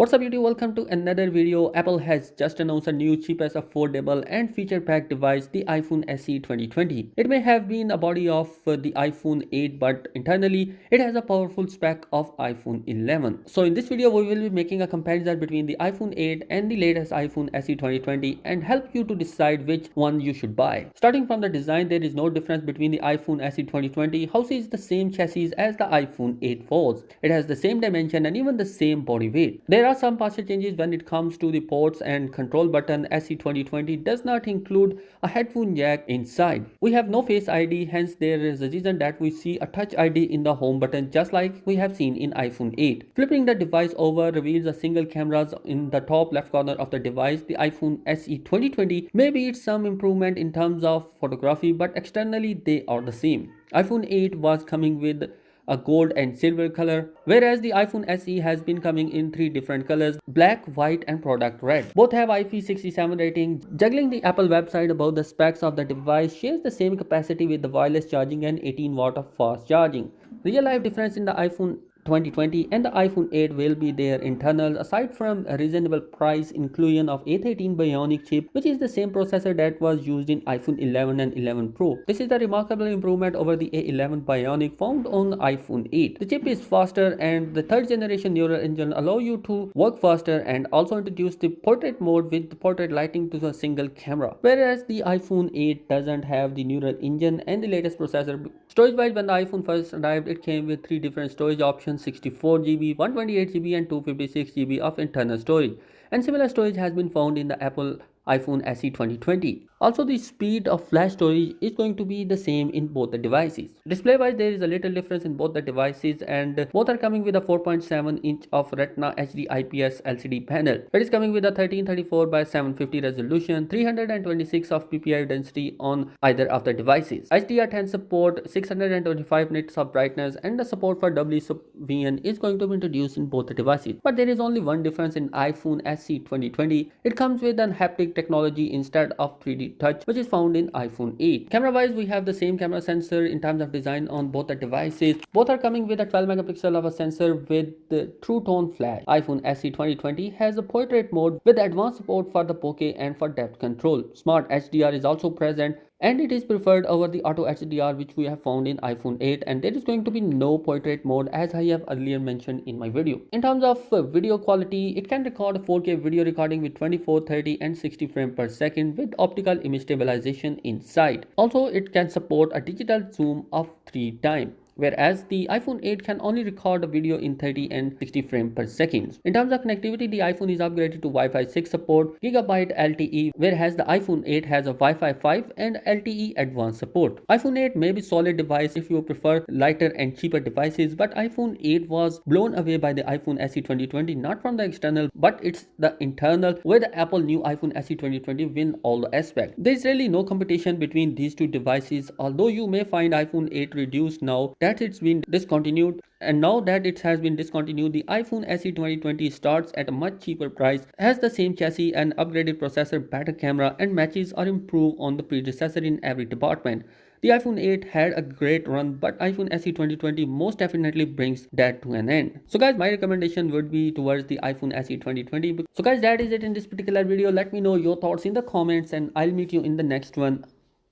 What's up YouTube, welcome to another video. Apple has just announced a new cheapest, affordable and feature-packed device, the iPhone SE 2020. It may have been a body of the iPhone 8 but internally it has a powerful spec of iPhone 11. So in this video we will be making a comparison between the iPhone 8 and the latest iPhone SE 2020 and help you to decide which one you should buy. Starting from the design, there is no difference between the iPhone SE 2020. Houses the same chassis as the iPhone 8 was. It has the same dimension and even the same body weight. There are some partial changes when it comes to the ports and control button. SE 2020 does not include a headphone jack inside. We have no Face ID, hence there is a reason that we see a Touch ID in the home button just like we have seen in iPhone 8. Flipping the device over reveals a single camera in the top left corner of the device. The iPhone SE 2020 maybe it's some improvement in terms of photography, but externally they are the same. iPhone 8 was coming with a gold and silver color, whereas the iPhone SE has been coming in three different colors: black, white and product red. Both have IP67 rating. Juggling the Apple website about the specs of the device shares the same capacity with the wireless charging and 18 watt of fast charging. Real life difference in the iPhone 2020 and the iPhone 8 will be their internal. Aside from a reasonable price, inclusion of A13 Bionic chip, which is the same processor that was used in iPhone 11 and 11 Pro. This is a remarkable improvement over the A11 Bionic found on iPhone 8. The chip is faster and the third generation neural engine allow you to work faster and also introduce the portrait mode with the portrait lighting to the single camera, whereas the iPhone 8 doesn't have the neural engine and the latest processor. Storage wise, when the iPhone first arrived, it came with three different storage options: 64 GB, 128 GB and 256 GB of internal storage, and similar storage has been found in the Apple iPhone SE 2020. Also, the speed of flash storage is going to be the same in both the devices. Display wise, there is a little difference in both the devices and both are coming with a 4.7-inch of Retina HD IPS LCD panel. It is coming with a 1334 by 750 resolution, 326 of PPI density on either of the devices. HDR10 support, 625 nits of brightness and the support for WSVN is going to be introduced in both the devices. But there is only one difference in iPhone SE 2020. It comes with an haptic technology instead of 3D touch, which is found in iPhone 8. Camera wise, we have the same camera sensor in terms of design on both the devices. Both are coming with a 12 megapixel of a sensor with the true tone flash. iPhone SE 2020 has a portrait mode with advanced support for the bokeh and for depth control. Smart HDR is also present and it is preferred over the auto HDR which we have found in iPhone 8, and there is going to be no portrait mode as I have earlier mentioned in my video. In terms of video quality, it can record 4K video recording with 24, 30 and 60 frames per second with optical image stabilization inside. Also, it can support a digital zoom of 3 times, whereas the iPhone 8 can only record a video in 30 and 60 frames per second. In terms of connectivity, the iPhone is upgraded to Wi-Fi 6 support, Gigabyte LTE, whereas the iPhone 8 has a Wi-Fi 5 and LTE advanced support. iPhone 8 may be solid device if you prefer lighter and cheaper devices, but iPhone 8 was blown away by the iPhone SE 2020, not from the external, but it's the internal where the Apple new iPhone SE 2020 win all the aspects. There is really no competition between these two devices, although you may find iPhone 8 reduced now that it's been discontinued, and now that it has been discontinued, the iPhone SE 2020 starts at a much cheaper price, has the same chassis and upgraded processor, better camera and matches or improve on the predecessor in every department. The iPhone 8 had a great run, but iPhone SE 2020 most definitely brings that to an end. So guys, my recommendation would be towards the iPhone SE 2020. So guys, that is it in this particular video. Let me know your thoughts in the comments and I'll meet you in the next one.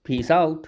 Peace out.